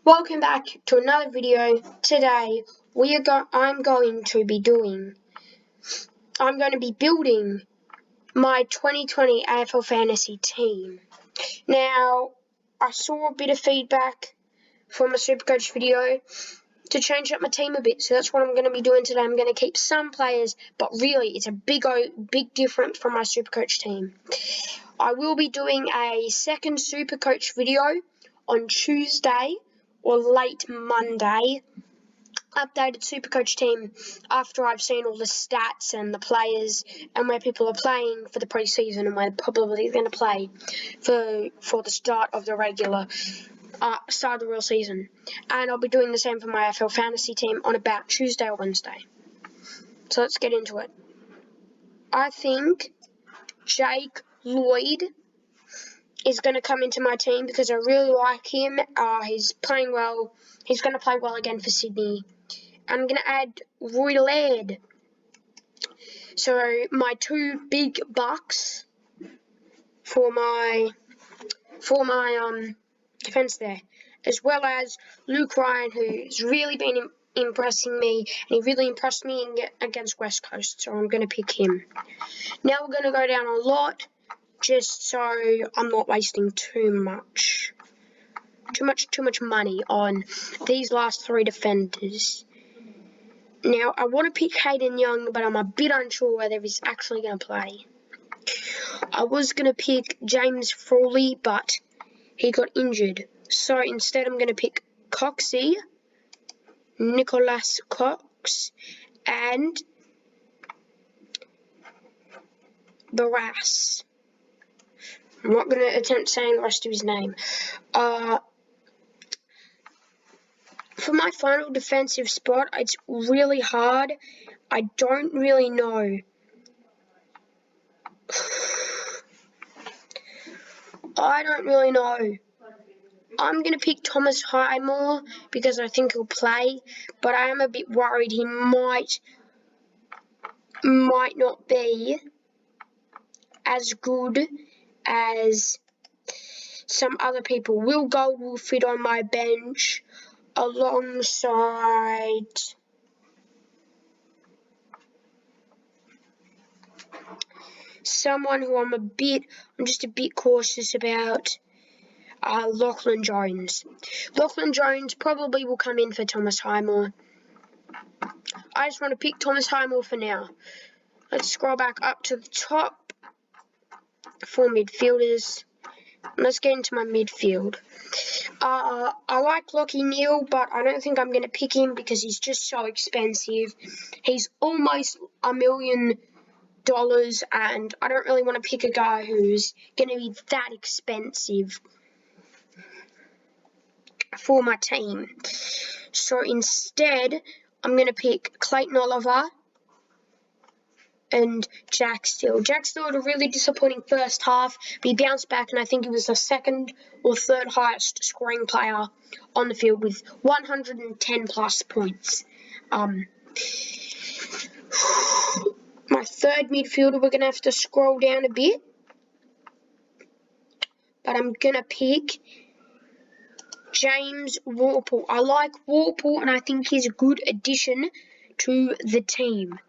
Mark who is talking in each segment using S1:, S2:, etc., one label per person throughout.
S1: Welcome back to another video. Today I'm going to be building my 2020 AFL fantasy team. Now, I saw a bit of feedback from a Supercoach video to change up my team a bit, so that's what I'm going to be doing today. I'm going to keep some players, but really it's a big difference from my Supercoach team. I will be doing a second Supercoach video on Tuesday or late Monday, updated Supercoach team after I've seen all the stats and the players and where people are playing for the preseason and where they're probably going to play for the start of the real season. And I'll be doing the same for my AFL fantasy team on about Tuesday or Wednesday. So let's get into it. I think Jake Lloyd is going to come into my team because I really like him. He's playing well. He's going to play well again for Sydney. I'm going to add Roy Laird. So my two big bucks for my defence there, as well as Luke Ryan, who's really been impressing me, and he really impressed me against West Coast. So I'm going to pick him. Now we're going to go down a lot, just so I'm not wasting too much money on these last three defenders. Now, I want to pick Hayden Young, but I'm a bit unsure whether he's actually going to play. I was going to pick James Frawley, but he got injured. So instead, I'm going to pick Coxie, Nicholas Cox, and Barras. I'm not going to attempt saying the rest of his name. For my final defensive spot, it's really hard. I don't really know. I'm going to pick Thomas Highmore because I think he'll play, but I am a bit worried he might not be as good as some other people. Will Gold will fit on my bench alongside someone who I'm just a bit cautious about, Lachlan Jones. Lachlan Jones probably will come in for Thomas Highmore. I just want to pick Thomas Highmore for now. Let's scroll back up to the top for midfielders. Let's get into my midfield. I like Lockie Neal, but I don't think I'm going to pick him because he's just so expensive. He's almost $1 million, and I don't really want to pick a guy who's going to be that expensive for my team. So instead, I'm going to pick Clayton Oliver and Jack Steele. Jack Steele had a really disappointing first half, but he bounced back, and I think he was the second or third highest scoring player on the field with 110 plus points. My third midfielder, we're going to have to scroll down a bit, but I'm going to pick James Worpel. I like Worpel, and I think he's a good addition to the team.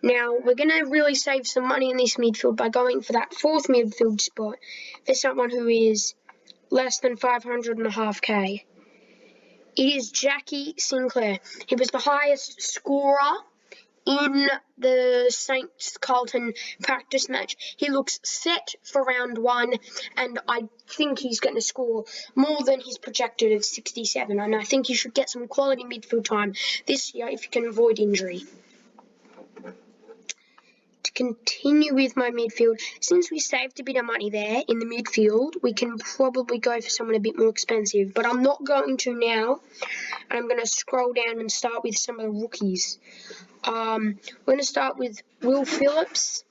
S1: Now, we're going to really save some money in this midfield by going for that fourth midfield spot for someone who is less than 500.5k. It is Jackie Sinclair. He was the highest scorer in the Saints-Carlton practice match. He looks set for round one, and I think he's going to score more than he's projected at 67, and I think he should get some quality midfield time this year if he can avoid injury. To continue with my midfield, since we saved a bit of money there in the midfield, we can probably go for someone a bit more expensive, but I'm not going to now. I'm going to scroll down and start with some of the rookies. We're going to start with Will Phillips.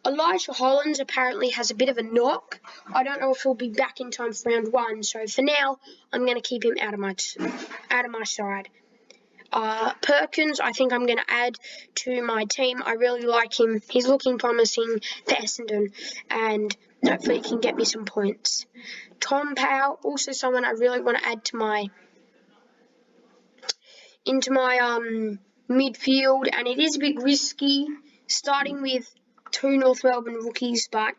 S1: Elijah Hollands apparently has a bit of a knock. I don't know if he'll be back in time for round one, so for now, I'm going to keep him out of my side. Perkins, I think I'm going to add to my team. I really like him. He's looking promising for Essendon, and hopefully he can get me some points. Tom Powell, also someone I really want to add to my into my midfield, and it is a bit risky starting with 2 North Melbourne rookies, but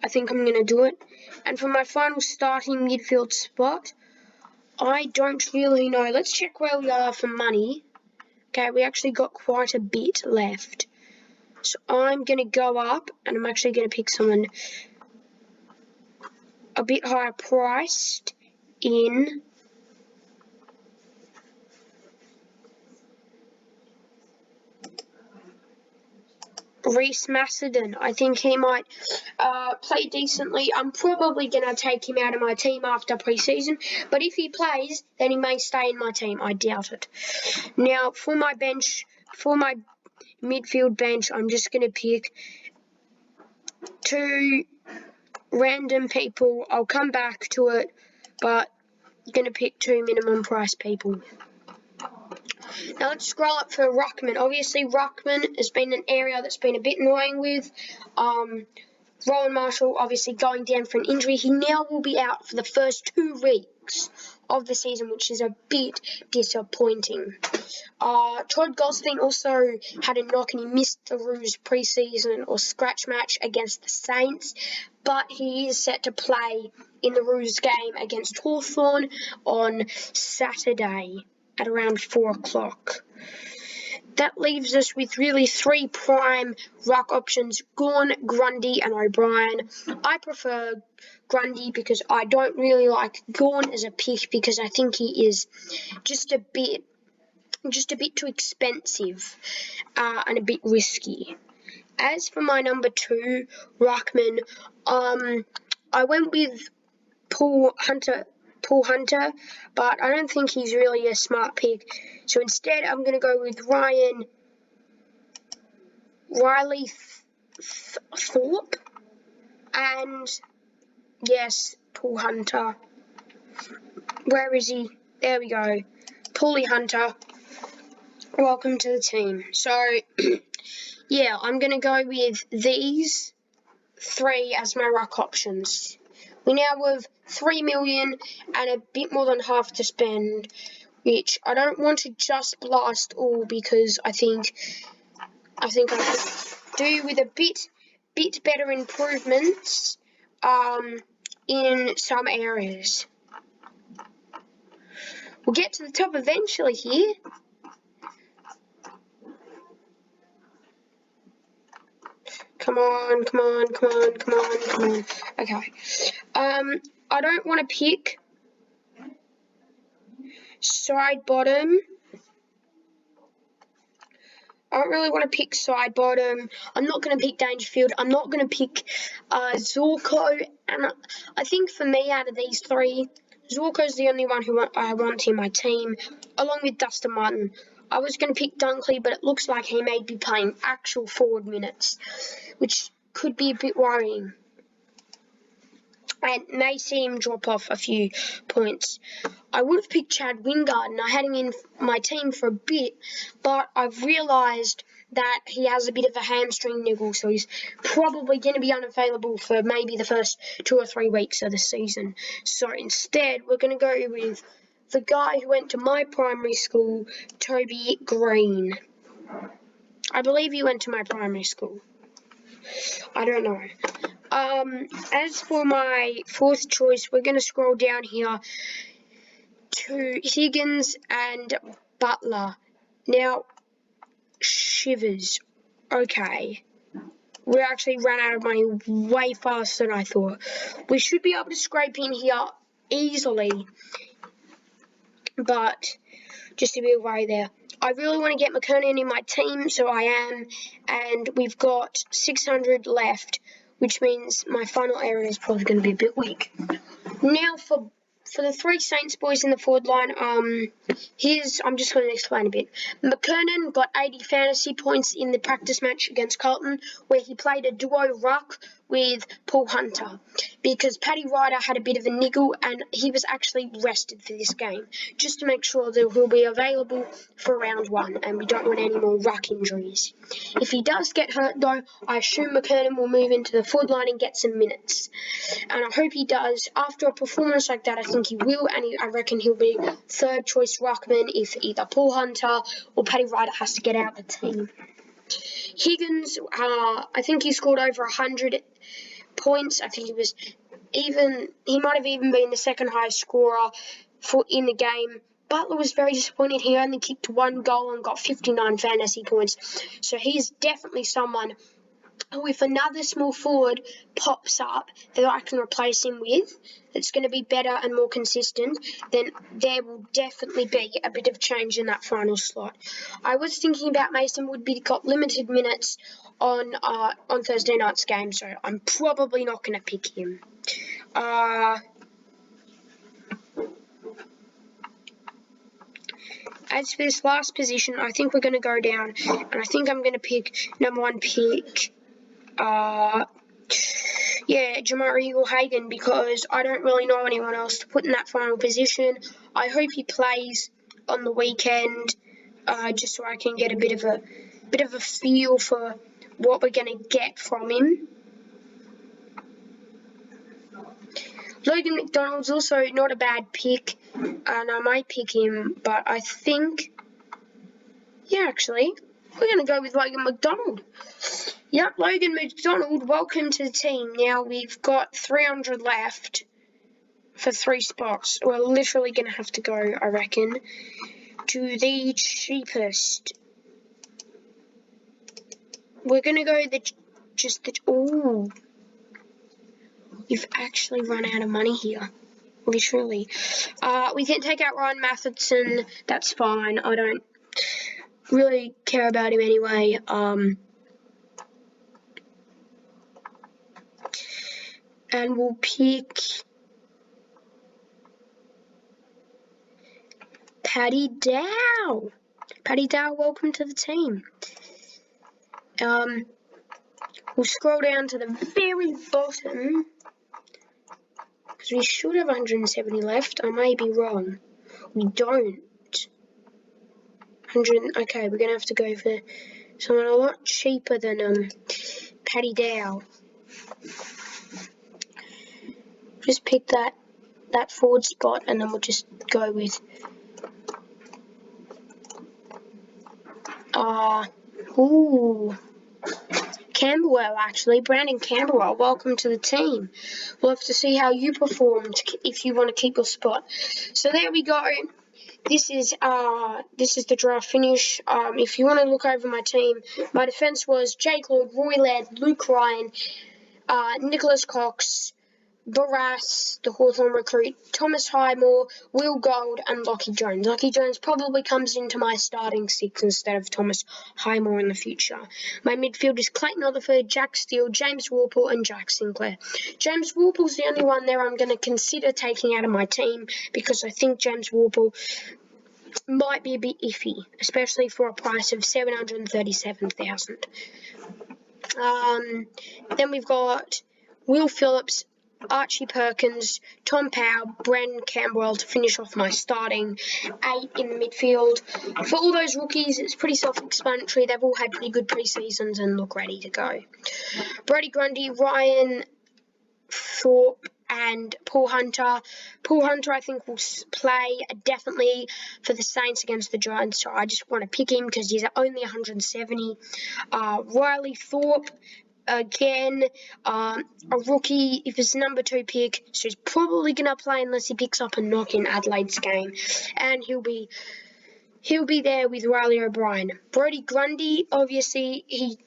S1: I think I'm going to do it. And for my final starting midfield spot, I don't really know. Let's check where we are for money. Okay, we actually got quite a bit left. So I'm going to go up, and I'm actually going to pick someone a bit higher priced in Reece Macedon. I think he might play decently. I'm probably going to take him out of my team after pre-season, but if he plays, then he may stay in my team. I doubt it. Now, for my midfield bench, I'm just going to pick 2 random people. I'll come back to it, but I'm going to pick 2 minimum price people. Now let's scroll up for Ruckman. Obviously, Ruckman has been an area that's been a bit annoying with. Rowan Marshall obviously going down for an injury. He now will be out for the first 2 weeks of the season, which is a bit disappointing. Todd Goldstein also had a knock and he missed the Roos pre-season or scratch match against the Saints, but he is set to play in the Roos game against Hawthorn on Saturday at around 4 o'clock. That leaves us with really 3 prime ruck options, Gawn, Grundy and O'Brien. I prefer Grundy because I don't really like Gawn as a pick because I think he is just a bit too expensive and a bit risky. As for my number 2, Ruckman, I went with Paul Hunter, but I don't think he's really a smart pick. So instead, I'm going to go with Riley Thorpe, and yes, Paul Hunter. Where is he? There we go. Paulie Hunter. Welcome to the team. So, yeah, I'm going to go with these 3 as my ruck options. We now have 3 million and a bit more than half to spend, which I don't want to just blast all because I think I could do with a bit better improvements in some areas. We'll get to the top eventually here. Come on. Okay. I don't want to pick side bottom. I don't really want to pick side bottom. I'm not going to pick Dangerfield. I'm not going to pick Zorko. And I think for me, out of these 3, Zorko's the only one who I want in my team, along with Dustin Martin. I was going to pick Dunkley, but it looks like he may be playing actual forward minutes, which could be a bit worrying. And may see him drop off a few points. I would have picked Chad Wingard, and I had him in my team for a bit, but I've realised that he has a bit of a hamstring niggle, so he's probably going to be unavailable for maybe the first 2 or 3 weeks of the season. So instead, we're going to go with the guy who went to my primary school, Toby Green. I believe he went to my primary school. I don't know. As for my 4th choice, we're going to scroll down here to Higgins and Butler. Now, shivers. Okay. We actually ran out of money way faster than I thought. We should be able to scrape in here easily, but just a bit of worry there. I really want to get McKernan in my team, so I am, and we've got 600 left, which means my final area is probably going to be a bit weak. Now for the 3 Saints boys in the forward line, I'm just going to explain a bit. McKernan got 80 fantasy points in the practice match against Carlton, where he played a duo ruck with Paul Hunter because Paddy Ryder had a bit of a niggle and he was actually rested for this game just to make sure that he'll be available for round 1 and we don't want any more ruck injuries. If he does get hurt though, I assume McKernan will move into the forward line and get some minutes. And I hope he does. After a performance like that, I think he will, and I reckon he'll be third choice ruckman if either Paul Hunter or Paddy Ryder has to get out of the team. Higgins, I think he scored over 100 points. I think he might have even been the second highest scorer in the game. Butler was very disappointed. He only kicked 1 goal and got 59 fantasy points. So he's definitely someone who, if another small forward pops up that I can replace him with, that's going to be better and more consistent, then there will definitely be a bit of change in that final slot. I was thinking about Mason Woodby, got limited minutes on Thursday night's game, so I'm probably not going to pick him. As for this last position, I think we're going to go down, and I think I'm going to pick number 1 pick. Jamari Eagle-Hagan, because I don't really know anyone else to put in that final position. I hope he plays on the weekend, just so I can get a bit of a feel for what we're going to get from him. Logan McDonald's also not a bad pick, and I might pick him, but I think, actually, we're going to go with Logan McDonald. Yep, Logan McDonald, welcome to the team. Now we've got 300 left for 3 spots. We're literally going to have to go, I reckon, to the cheapest. We're going to go we've actually run out of money here. Literally. We can take out Ryan Matheson. That's fine. I don't really care about him anyway. And we'll pick Paddy Dow. Paddy Dow, welcome to the team. We'll scroll down to the very bottom because we should have 170 left. I may be wrong. We don't. 100. Okay, we're gonna have to go for someone a lot cheaper than Paddy Dow. Just pick that forward spot, and then we'll just go with Camberwell, actually. Brandon Camberwell, welcome to the team. We'll have to see how you performed if you want to keep your spot. So there we go. This is the draft finish. If you want to look over my team, my defence was Jake Lloyd, Roy Laird, Luke Ryan, Nicholas Cox, Barras, the Hawthorn recruit, Thomas Highmore, Will Gold, and Lockie Jones. Lockie Jones probably comes into my starting 6 instead of Thomas Highmore in the future. My midfield is Clayton Rutherford, Jack Steele, James Warple, and Jack Sinclair. James Warple's the only one there I'm going to consider taking out of my team because I think James Warple might be a bit iffy, especially for a price of $737,000. Then we've got Will Phillips, Archie Perkins, Tom Powell, Brandon Campbell to finish off my starting 8 in the midfield. For all those rookies, it's pretty self-explanatory. They've all had pretty good pre-seasons and look ready to go. Brodie Grundy, Ryan Thorpe, and Paul Hunter. Paul Hunter, I think, will play definitely for the Saints against the Giants, so I just want to pick him because he's only 170. Riley Thorpe, again, a rookie, if it's number 2 pick, so he's probably going to play unless he picks up a knock in Adelaide's game, and he'll be there with Riley O'Brien. Brodie Grundy, obviously, he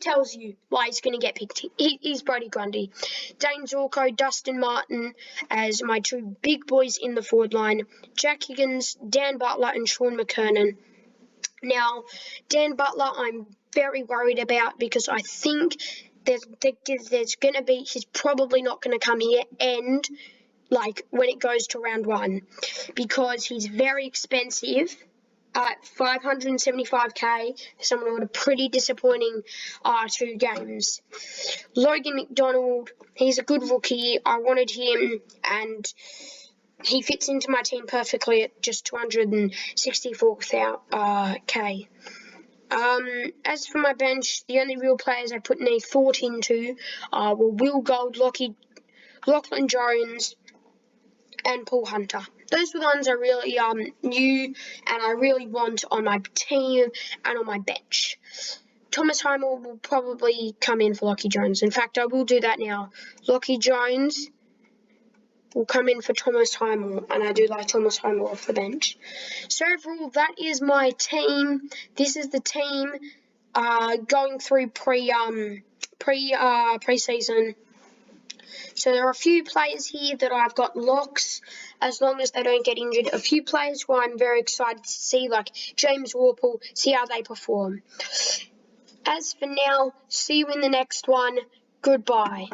S1: tells you why he's going to get picked. He's Brodie Grundy. Dane Zorko, Dustin Martin as my 2 big boys in the forward line. Jack Higgins, Dan Butler, and Sean McKernan. Now, Dan Butler, I'm very worried about because I think there's going to be, he's probably not going to come here and like when it goes to round 1 because he's very expensive at 575k, someone with a pretty disappointing 2 games. Logan McDonald, he's a good rookie. I wanted him, and he fits into my team perfectly at just 264k. As for my bench, the only real players I put any thought into were Will Gold, Lachlan Jones, and Paul Hunter. Those were the ones I really knew and I really want on my team and on my bench. Thomas Heimel will probably come in for Lockie Jones. In fact, I will do that now. Lockie Jones will come in for Thomas Heimel, and I do like Thomas Heimel off the bench. So overall, that is my team. This is the team going through pre-season. So there are a few players here that I've got locks, as long as they don't get injured. A few players who I'm very excited to see, like James Worpel, see how they perform. As for now, see you in the next one. Goodbye.